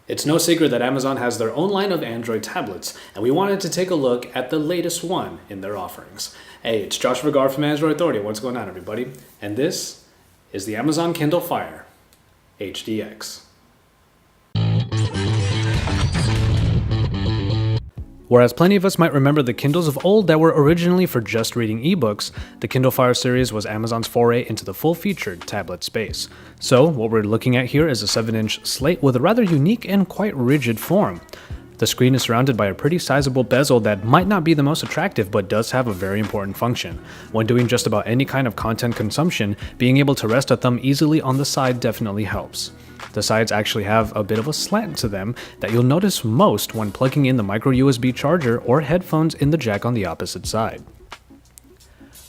It's no secret that Amazon has their own line of Android tablets, and we wanted to take a look at the latest one in their offerings. Hey, it's Josh Vergara from Android Authority. What's going on, everybody? And this is the Amazon Kindle Fire HDX. Whereas plenty of us might remember the Kindles of old that were originally for just reading ebooks, the Kindle Fire series was Amazon's foray into the full-featured tablet space. So, what we're looking at here is a 7-inch slate with a rather unique and quite rigid form. The screen is surrounded by a pretty sizable bezel that might not be the most attractive but does have a very important function. When doing just about any kind of content consumption, being able to rest a thumb easily on the side definitely helps. The sides actually have a bit of a slant to them that you'll notice most when plugging in the micro USB charger or headphones in the jack on the opposite side.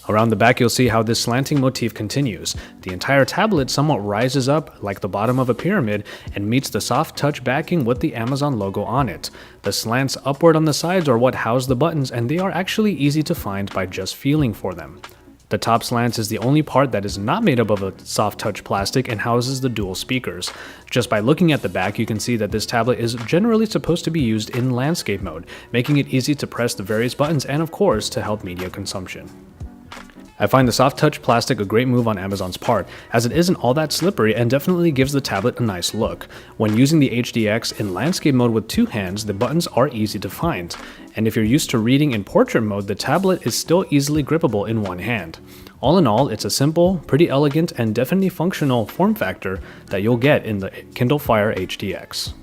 Around the back you'll see how this slanting motif continues. The entire tablet somewhat rises up like the bottom of a pyramid and meets the soft touch backing with the Amazon logo on it. The slants upward on the sides are what house the buttons, and they are actually easy to find by just feeling for them. The top slant is the only part that is not made up of a soft touch plastic and houses the dual speakers. Just by looking at the back, you can see that this tablet is generally supposed to be used in landscape mode, making it easy to press the various buttons and of course to help media consumption. I find the soft touch plastic a great move on Amazon's part, as it isn't all that slippery and definitely gives the tablet a nice look. When using the HDX in landscape mode with two hands, the buttons are easy to find. And if you're used to reading in portrait mode, the tablet is still easily grippable in one hand. All in all, it's a simple, pretty elegant, and definitely functional form factor that you'll get in the Kindle Fire HDX.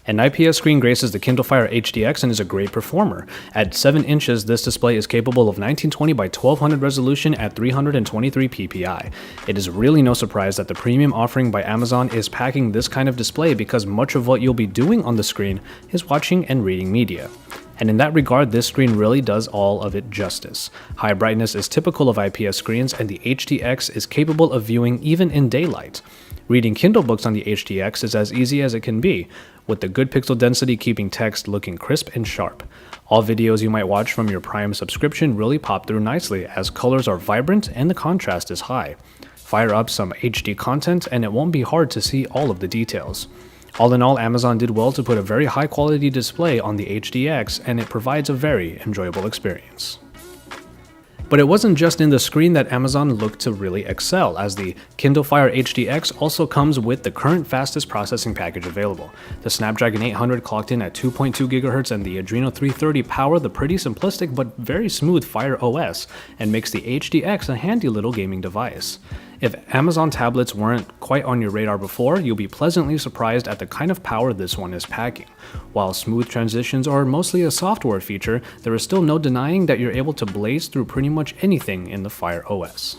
An IPS screen graces the Kindle Fire HDX and is a great performer. At 7 inches, this display is capable of 1920 by 1200 resolution at 323 ppi. It is really no surprise that the premium offering by Amazon is packing this kind of display because much of what you'll be doing on the screen is watching and reading media. And in that regard, this screen really does all of it justice. High brightness is typical of IPS screens, and the HDX is capable of viewing even in daylight. Reading Kindle books on the HDX is as easy as it can be, with the good pixel density keeping text looking crisp and sharp. All videos you might watch from your Prime subscription really pop through nicely, as colors are vibrant and the contrast is high. Fire up some HD content and it won't be hard to see all of the details. All in all, Amazon did well to put a very high quality display on the HDX, and it provides a very enjoyable experience. But it wasn't just in the screen that Amazon looked to really excel, as the Kindle Fire HDX also comes with the current fastest processing package available. The Snapdragon 800 clocked in at 2.2 GHz and the Adreno 330 power the pretty simplistic but very smooth Fire OS and makes the HDX a handy little gaming device. If Amazon tablets weren't quite on your radar before, you'll be pleasantly surprised at the kind of power this one is packing. While smooth transitions are mostly a software feature, there is still no denying that you're able to blaze through pretty much anything in the Fire OS.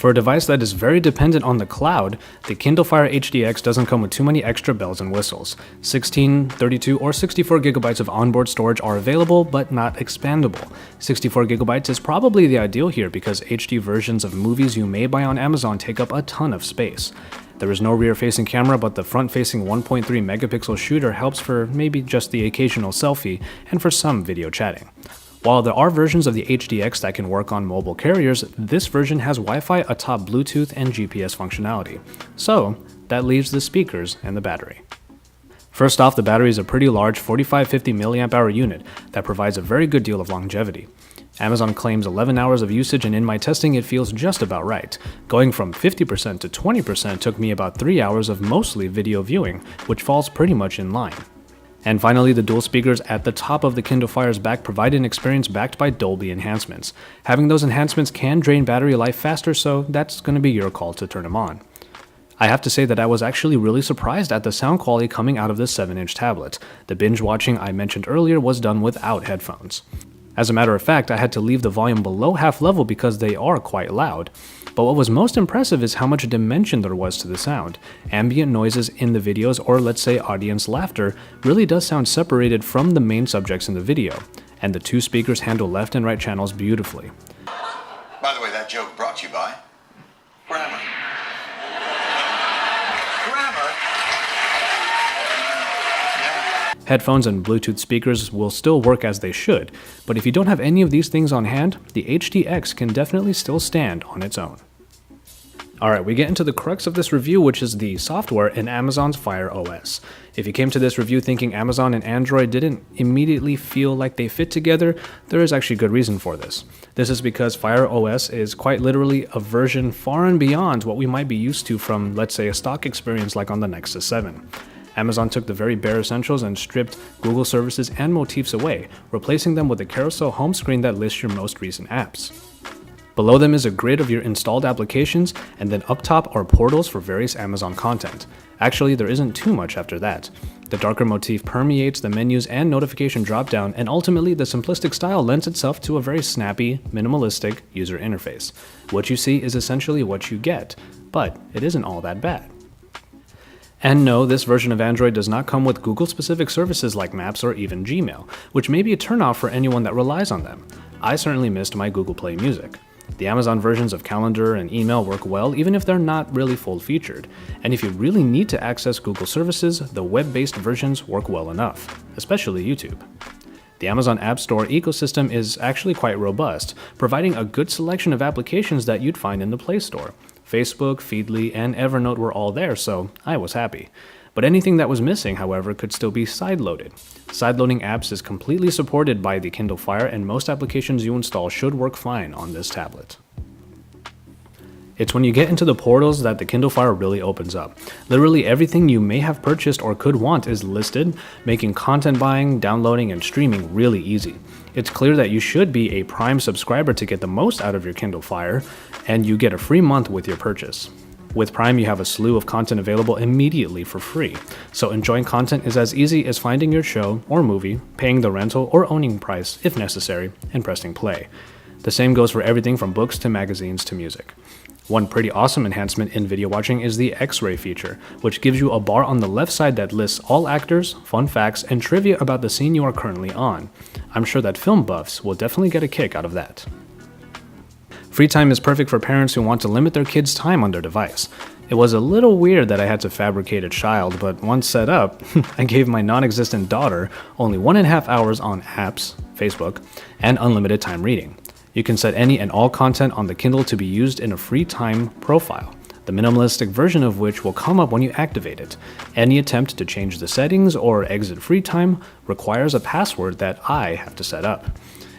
For a device that is very dependent on the cloud, the Kindle Fire HDX doesn't come with too many extra bells and whistles. 16, 32, or 64 GB of onboard storage are available, but not expandable. 64 GB is probably the ideal here because HD versions of movies you may buy on Amazon take up a ton of space. There is no rear-facing camera, but the front-facing 1.3 megapixel shooter helps for maybe just the occasional selfie and for some video chatting. While there are versions of the HDX that can work on mobile carriers, this version has Wi-Fi atop Bluetooth and GPS functionality. So, that leaves the speakers and the battery. First off, the battery is a pretty large 4550 mAh unit that provides a very good deal of longevity. Amazon claims 11 hours of usage, and in my testing it feels just about right. Going from 50% to 20% took me about 3 hours of mostly video viewing, which falls pretty much in line. And finally, the dual speakers at the top of the Kindle Fire's back provide an experience backed by Dolby enhancements. Having those enhancements can drain battery life faster, so that's going to be your call to turn them on. I have to say that I was actually really surprised at the sound quality coming out of this 7-inch tablet. The binge watching I mentioned earlier was done without headphones. As a matter of fact, I had to leave the volume below half level because they are quite loud. But what was most impressive is how much dimension there was to the sound. Ambient noises in the videos, or let's say audience laughter, really does sound separated from the main subjects in the video, and the two speakers handle left and right channels beautifully. By the way, that joke brought to you by Grammar. Headphones and Bluetooth speakers will still work as they should, but if you don't have any of these things on hand, the HDX can definitely still stand on its own. Alright, we get into the crux of this review, which is the software in Amazon's Fire OS. If you came to this review thinking Amazon and Android didn't immediately feel like they fit together, there is actually good reason for this. This is because Fire OS is quite literally a version far and beyond what we might be used to from, let's say, a stock experience like on the Nexus 7. Amazon took the very bare essentials and stripped Google services and motifs away, replacing them with a carousel home screen that lists your most recent apps. Below them is a grid of your installed applications, and then up top are portals for various Amazon content. Actually, there isn't too much after that. The darker motif permeates the menus and notification dropdown, and ultimately the simplistic style lends itself to a very snappy, minimalistic user interface. What you see is essentially what you get, but it isn't all that bad. And no, this version of Android does not come with Google-specific services like Maps or even Gmail, which may be a turnoff for anyone that relies on them. I certainly missed my Google Play Music. The Amazon versions of Calendar and Email work well even if they're not really full-featured, and if you really need to access Google services, the web-based versions work well enough, especially YouTube. The Amazon App Store ecosystem is actually quite robust, providing a good selection of applications that you'd find in the Play Store. Facebook, Feedly, and Evernote were all there, so I was happy. But anything that was missing, however, could still be sideloaded. Sideloading apps is completely supported by the Kindle Fire, and most applications you install should work fine on this tablet. It's when you get into the portals that the Kindle Fire really opens up. Literally everything you may have purchased or could want is listed, making content buying, downloading, and streaming really easy. It's clear that you should be a Prime subscriber to get the most out of your Kindle Fire, and you get a free month with your purchase. With Prime, you have a slew of content available immediately for free, so enjoying content is as easy as finding your show or movie, paying the rental or owning price if necessary, and pressing play. The same goes for everything from books to magazines to music. One pretty awesome enhancement in video watching is the X-ray feature, which gives you a bar on the left side that lists all actors, fun facts, and trivia about the scene you are currently on. I'm sure that film buffs will definitely get a kick out of that. Free time is perfect for parents who want to limit their kids' time on their device. It was a little weird that I had to fabricate a child, but once set up, I gave my non-existent daughter only 1.5 hours on apps, Facebook, and unlimited time reading. You can set any and all content on the Kindle to be used in a free time profile, the minimalistic version of which will come up when you activate it. Any attempt to change the settings or exit free time requires a password that I have to set up.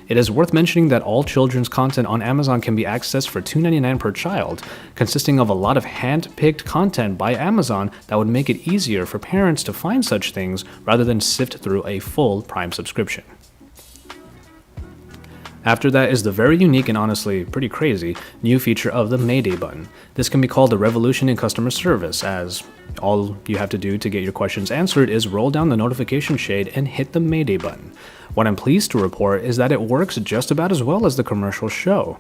It is worth mentioning that all children's content on Amazon can be accessed for $2.99 per child, consisting of a lot of hand-picked content by Amazon that would make it easier for parents to find such things rather than sift through a full Prime subscription. After that is the very unique and honestly pretty crazy new feature of the Mayday button. This can be called a revolution in customer service, as all you have to do to get your questions answered is roll down the notification shade and hit the Mayday button. What I'm pleased to report is that it works just about as well as the commercials show.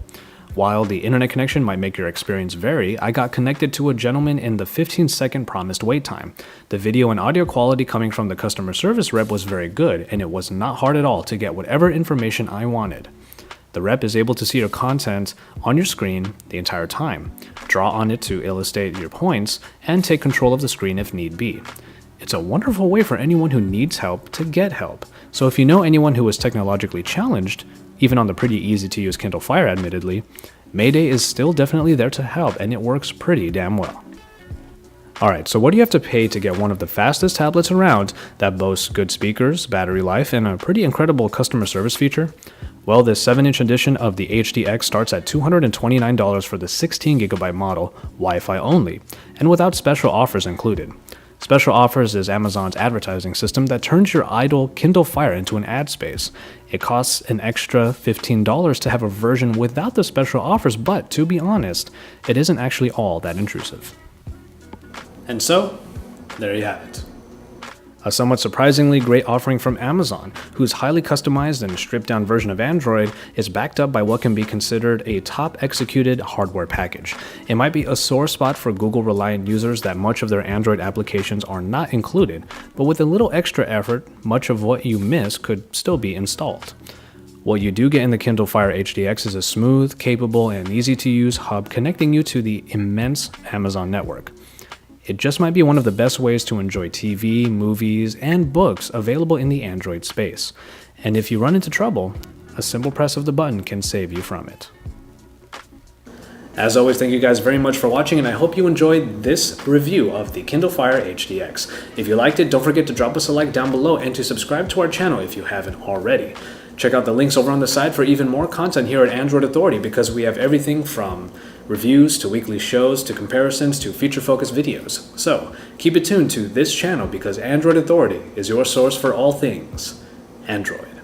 While the internet connection might make your experience vary, I got connected to a gentleman in the 15-second promised wait time. The video and audio quality coming from the customer service rep was very good, and it was not hard at all to get whatever information I wanted. The rep is able to see your content on your screen the entire time, draw on it to illustrate your points, and take control of the screen if need be. It's a wonderful way for anyone who needs help to get help. So if you know anyone who is technologically challenged, even on the pretty easy to use Kindle Fire admittedly, Mayday is still definitely there to help, and it works pretty damn well. Alright, so what do you have to pay to get one of the fastest tablets around that boasts good speakers, battery life, and a pretty incredible customer service feature? Well, this 7-inch edition of the HDX starts at $229 for the 16GB model, Wi-Fi only, and without special offers included. Special offers is Amazon's advertising system that turns your idle Kindle Fire into an ad space. It costs an extra $15 to have a version without the special offers, but to be honest, it isn't actually all that intrusive. And so, there you have it. A somewhat surprisingly great offering from Amazon, whose highly customized and stripped-down version of Android is backed up by what can be considered a top-executed hardware package. It might be a sore spot for Google-reliant users that much of their Android applications are not included, but with a little extra effort, much of what you miss could still be installed. What you do get in the Kindle Fire HDX is a smooth, capable, and easy-to-use hub connecting you to the immense Amazon network. It just might be one of the best ways to enjoy TV, movies, and books available in the Android space. And if you run into trouble, a simple press of the button can save you from it. As always, thank you guys very much for watching, and I hope you enjoyed this review of the Kindle Fire HDX. If you liked it, don't forget to drop us a like down below and to subscribe to our channel if you haven't already. Check out the links over on the side for even more content here at Android Authority, because we have everything from reviews to weekly shows to comparisons to feature-focused videos. So keep it tuned to this channel, because Android Authority is your source for all things Android.